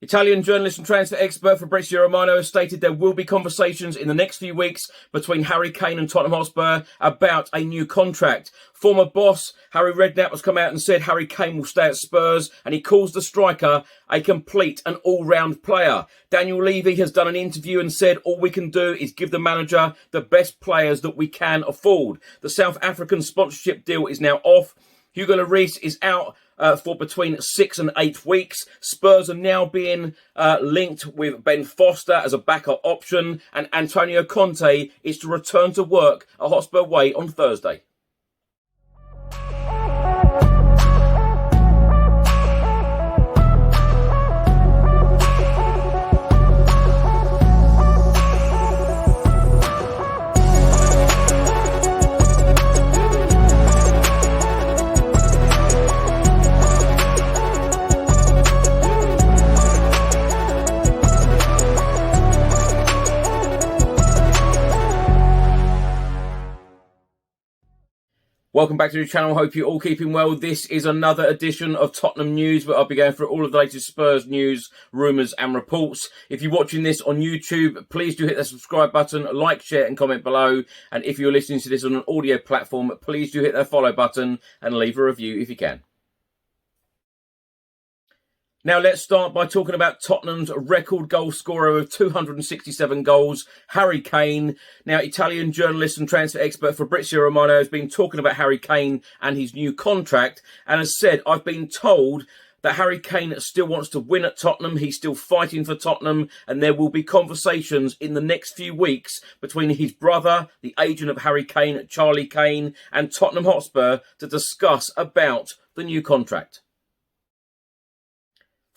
Italian journalist and transfer expert Fabrizio Romano has stated there will be conversations in the next few weeks between Harry Kane and Tottenham Hotspur about a new contract. Former boss Harry Redknapp has come out and said Harry Kane will stay at Spurs, and he calls the striker a complete and all-round player. Daniel Levy has done an interview and said all we can do is give the manager the best players that we can afford. The South African sponsorship deal is now off. Hugo Lloris is out for between 6 and 8 weeks. Spurs are now being linked with Ben Foster as a backup option, and Antonio Conte is to return to work at Hotspur Way on Thursday. Welcome back to the channel. Hope you're all keeping well. This is another edition of Tottenham News, where I'll be going through all of the latest Spurs news, rumours and reports. If you're watching this on YouTube, please do hit the subscribe button, like, share and comment below. And if you're listening to this on an audio platform, please do hit that follow button and leave a review if you can. Now let's start by talking about Tottenham's record goal scorer of 267 goals, Harry Kane. Now, Italian journalist and transfer expert Fabrizio Romano has been talking about Harry Kane and his new contract, and has said, I've been told that Harry Kane still wants to win at Tottenham. He's still fighting for Tottenham, and there will be conversations in the next few weeks between his brother, the agent of Harry Kane, Charlie Kane, and Tottenham Hotspur to discuss about the new contract.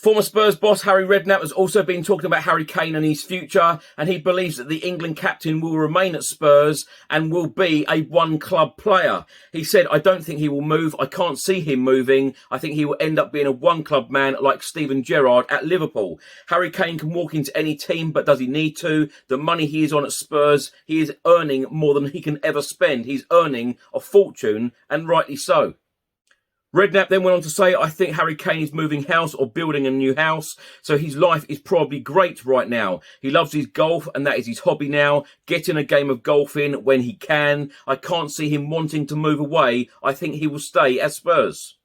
Former Spurs boss Harry Redknapp has also been talking about Harry Kane and his future, and he believes that the England captain will remain at Spurs and will be a one-club player. He said, I don't think he will move. I can't see him moving. I think he will end up being a one-club man like Steven Gerrard at Liverpool. Harry Kane can walk into any team, but does he need to? The money he is on at Spurs, he is earning more than he can ever spend. He's earning a fortune, and rightly so. Redknapp then went on to say, I think Harry Kane is moving house or building a new house, so his life is probably great right now. He loves his golf, and that is his hobby now. Getting a game of golf in when he can. I can't see him wanting to move away. I think he will stay at Spurs.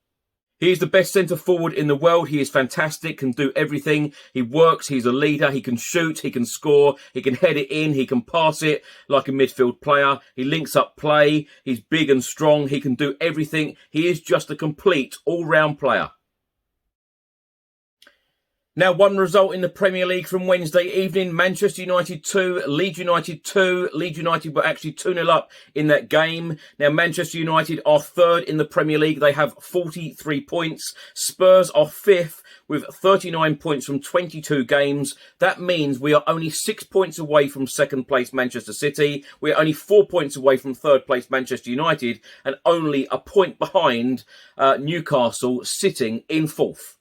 He is the best centre-forward in the world. He is fantastic, can do everything. He works, he's a leader, he can shoot, he can score, he can head it in, he can pass it like a midfield player. He links up play, he's big and strong, he can do everything. He is just a complete all-round player. Now, one result in the Premier League from Wednesday evening. Manchester United 2, Leeds United 2. Leeds United were actually 2-0 up in that game. Now, Manchester United are third in the Premier League. They have 43 points. Spurs are fifth with 39 points from 22 games. That means we are only 6 points away from second place Manchester City. We are only 4 points away from third place Manchester United, and only a point behind Newcastle, sitting in fourth.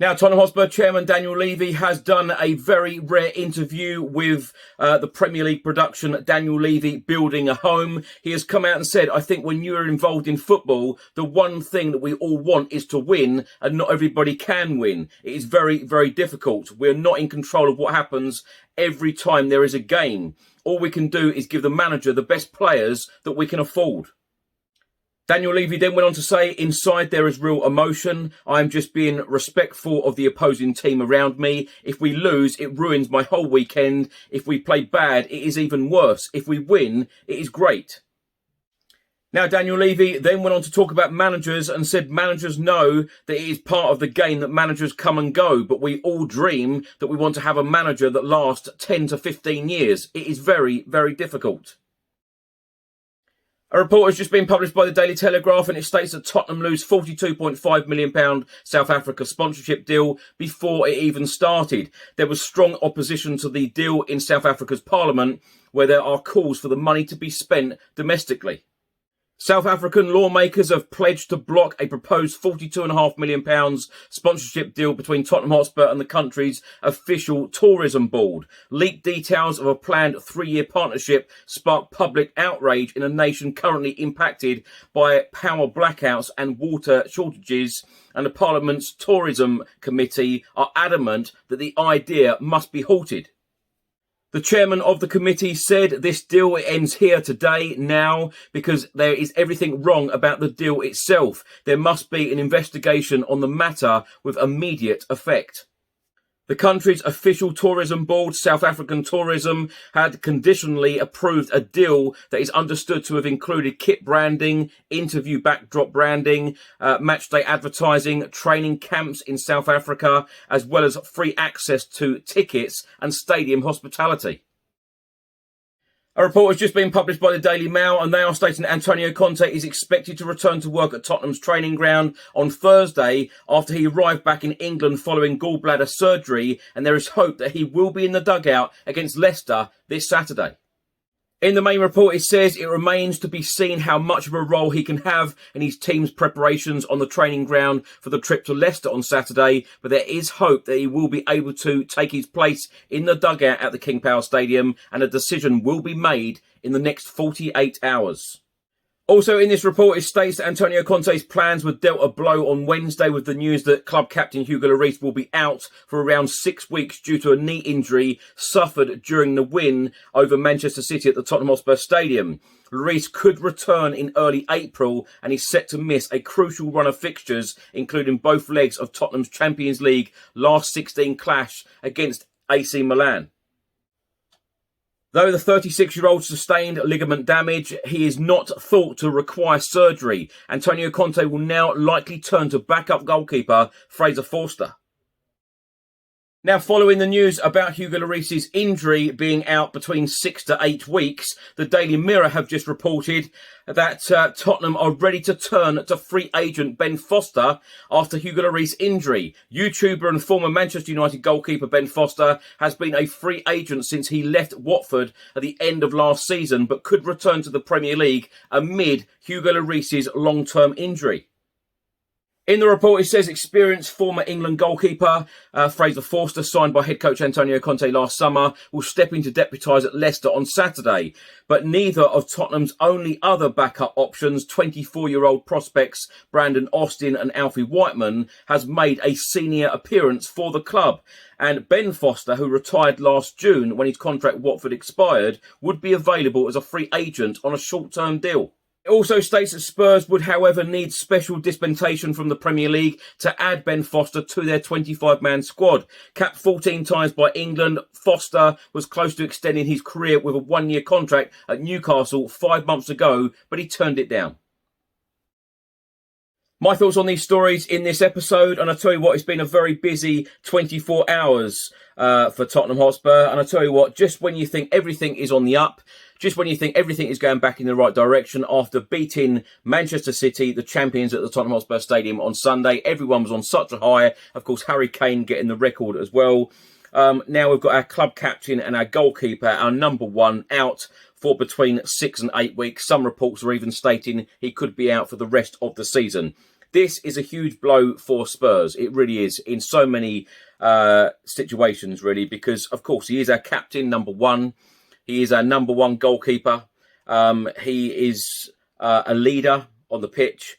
Now, Tottenham Hotspur chairman Daniel Levy has done a very rare interview with the Premier League production Daniel Levy Building a Home. He has come out and said, I think when you are involved in football, the one thing that we all want is to win, and not everybody can win. It is very, very difficult. We're not in control of what happens every time there is a game. All we can do is give the manager the best players that we can afford. Daniel Levy then went on to say, inside there is real emotion. I am just being respectful of the opposing team around me. If we lose, it ruins my whole weekend. If we play bad, it is even worse. If we win, it is great. Now, Daniel Levy then went on to talk about managers and said managers know that it is part of the game that managers come and go, but we all dream that we want to have a manager that lasts 10 to 15 years. It is very, very difficult. A report has just been published by the Daily Telegraph, and it states that Tottenham lose £42.5 million South Africa sponsorship deal before it even started. There was strong opposition to the deal in South Africa's parliament, where there are calls for the money to be spent domestically. South African lawmakers have pledged to block a proposed £42.5 million sponsorship deal between Tottenham Hotspur and the country's official tourism board. Leaked details of a planned 3-year partnership sparked public outrage in a nation currently impacted by power blackouts and water shortages, and the Parliament's Tourism Committee are adamant that the idea must be halted. The chairman of the committee said this deal ends here today, now, because there is everything wrong about the deal itself. There must be an investigation on the matter with immediate effect. The country's official tourism board, South African Tourism, had conditionally approved a deal that is understood to have included kit branding, interview backdrop branding, matchday advertising, training camps in South Africa, as well as free access to tickets and stadium hospitality. A report has just been published by the Daily Mail, and they are stating that Antonio Conte is expected to return to work at Tottenham's training ground on Thursday after he arrived back in England following gallbladder surgery, and there is hope that he will be in the dugout against Leicester this Saturday. In the main report, it says it remains to be seen how much of a role he can have in his team's preparations on the training ground for the trip to Leicester on Saturday, but there is hope that he will be able to take his place in the dugout at the King Power Stadium, and a decision will be made in the next 48 hours. Also in this report, it states that Antonio Conte's plans were dealt a blow on Wednesday with the news that club captain Hugo Lloris will be out for around 6 weeks due to a knee injury suffered during the win over Manchester City at the Tottenham Hotspur Stadium. Lloris could return in early April and is set to miss a crucial run of fixtures, including both legs of Tottenham's Champions League last 16 clash against AC Milan. Though the 36-year-old sustained ligament damage, he is not thought to require surgery. Antonio Conte will now likely turn to backup goalkeeper Fraser Forster. Now, following the news about Hugo Lloris's injury being out between 6 to 8 weeks, the Daily Mirror have just reported that Tottenham are ready to turn to free agent Ben Foster after Hugo Lloris's injury. YouTuber and former Manchester United goalkeeper Ben Foster has been a free agent since he left Watford at the end of last season, but could return to the Premier League amid Hugo Lloris's long-term injury. In the report, it says experienced former England goalkeeper Fraser Forster, signed by head coach Antonio Conte last summer, will step in to deputise at Leicester on Saturday. But neither of Tottenham's only other backup options, 24-year-old prospects Brandon Austin and Alfie Whiteman, has made a senior appearance for the club. And Ben Foster, who retired last June when his contract at Watford expired, would be available as a free agent on a short-term deal. It also states that Spurs would, however, need special dispensation from the Premier League to add Ben Foster to their 25-man squad. Capped 14 times by England, Foster was close to extending his career with a 1-year contract at Newcastle 5 months ago, but he turned it down. My thoughts on these stories in this episode, and I tell you what, it's been a very busy 24 hours for Tottenham Hotspur, and I tell you what, just when you think everything is on the up, just when you think everything is going back in the right direction after beating Manchester City, the champions at the Tottenham Hotspur Stadium on Sunday, everyone was on such a high. Of course, Harry Kane getting the record as well. Now we've got our club captain and our goalkeeper, our number one, out for between 6 and 8 weeks. Some reports are even stating he could be out for the rest of the season. This is a huge blow for Spurs. It really is, in so many situations, really, because, of course, he is our captain, number one. He is our number one goalkeeper. He is a leader on the pitch.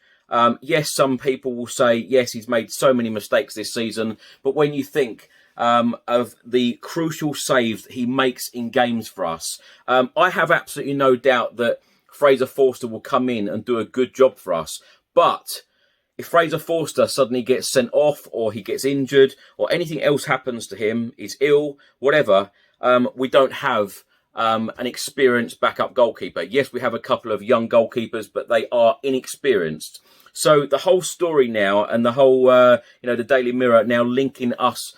Yes, some people will say, yes, he's made so many mistakes this season. But when you think of the crucial saves he makes in games for us, I have absolutely no doubt that Fraser Forster will come in and do a good job for us. But if Fraser Forster suddenly gets sent off, or he gets injured, or anything else happens to him, he's ill, whatever, we don't have an experienced backup goalkeeper. Yes, we have a couple of young goalkeepers, but they are inexperienced. So the whole story now, and the whole, the Daily Mirror now linking us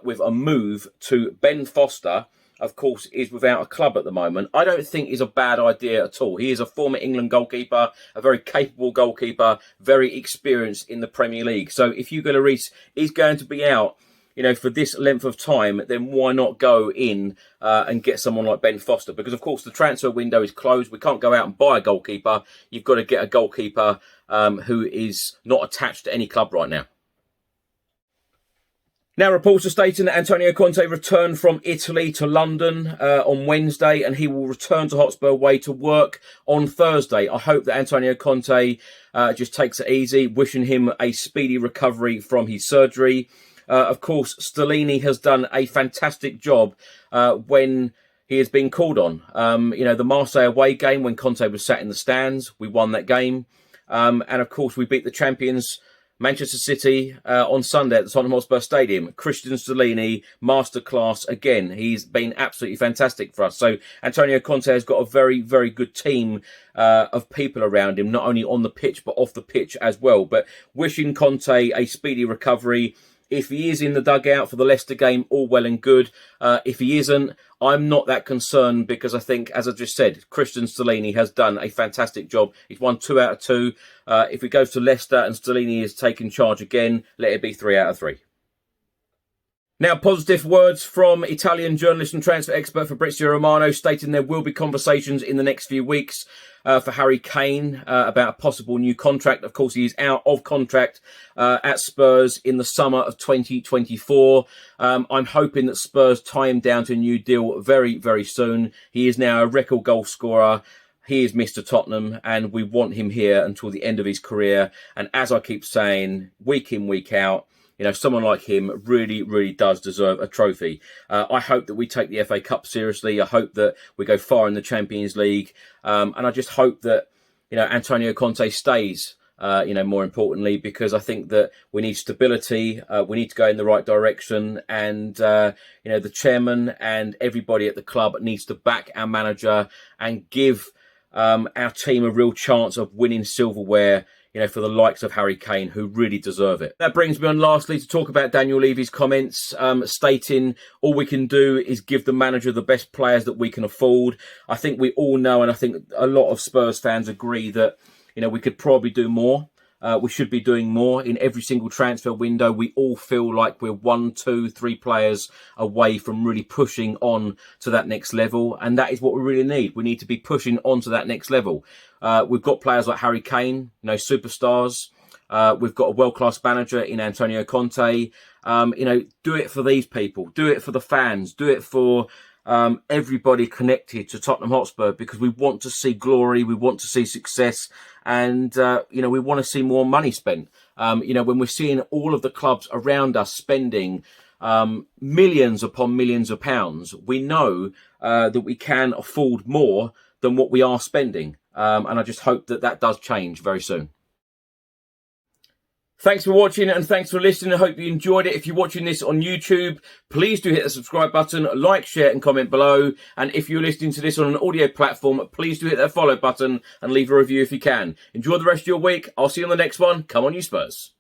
with a move to Ben Foster, of course, is without a club at the moment. I don't think is a bad idea at all. He is a former England goalkeeper, a very capable goalkeeper, very experienced in the Premier League. So if Hugo Lloris is going to be out, you know, for this length of time, then why not go in and get someone like Ben Foster? Because, of course, the transfer window is closed. We can't go out and buy a goalkeeper. You've got to get a goalkeeper who is not attached to any club right now. Now, reports are stating that Antonio Conte returned from Italy to London on Wednesday, and he will return to Hotspur Way to work on Thursday. I hope that Antonio Conte just takes it easy, wishing him a speedy recovery from his surgery. Of course, Stellini has done a fantastic job when he has been called on. You know, the Marseille away game when Conte was sat in the stands, we won that game. And, of course, we beat the champions Manchester City on Sunday at the Tottenham Hotspur Stadium. Christian Stellini, masterclass again. He's been absolutely fantastic for us. So Antonio Conte has got a very, very good team of people around him, not only on the pitch but off the pitch as well. But wishing Conte a speedy recovery. If he is in the dugout for the Leicester game, all well and good. If he isn't, I'm not that concerned because I think, as I just said, Christian Stellini has done a fantastic job. He's won 2 out of 2. If he goes to Leicester and Stellini is taking charge again, let it be 3 out of 3. Now, positive words from Italian journalist and transfer expert Fabrizio Romano stating there will be conversations in the next few weeks for Harry Kane about a possible new contract. Of course, he is out of contract at Spurs in the summer of 2024. I'm hoping that Spurs tie him down to a new deal very, very soon. He is now a record goal scorer. He is Mr. Tottenham, and we want him here until the end of his career. And as I keep saying, week in, week out, you know, someone like him really, really does deserve a trophy. I hope that we take the FA Cup seriously. I hope that we go far in the Champions League. And I just hope that, you know, Antonio Conte stays, you know, more importantly, because I think that we need stability. We need to go in the right direction. And, you know, the chairman and everybody at the club needs to back our manager and give our team a real chance of winning silverware, you know, for the likes of Harry Kane, who really deserve it. That brings me on lastly to talk about Daniel Levy's comments, stating all we can do is give the manager the best players that we can afford. I think we all know, and I think a lot of Spurs fans agree that, you know, we could probably do more. We should be doing more in every single transfer window. We all feel like we're 1, 2, 3 players away from really pushing on to that next level. And that is what we really need. We need to be pushing on to that next level. We've got players like Harry Kane, you know, superstars. We've got a world-class manager in Antonio Conte. You know, do it for these people. Do it for the fans. Do it for everybody connected to Tottenham Hotspur, because we want to see glory, we want to see success, and you know, we want to see more money spent. You know, when we're seeing all of the clubs around us spending millions upon millions of pounds, we know that we can afford more than what we are spending, and I just hope that that does change very soon. Thanks for watching and thanks for listening. I hope you enjoyed it. If you're watching this on YouTube, please do hit the subscribe button, like, share and comment below. And if you're listening to this on an audio platform, please do hit that follow button and leave a review if you can. Enjoy the rest of your week. I'll see you on the next one. Come on, you Spurs.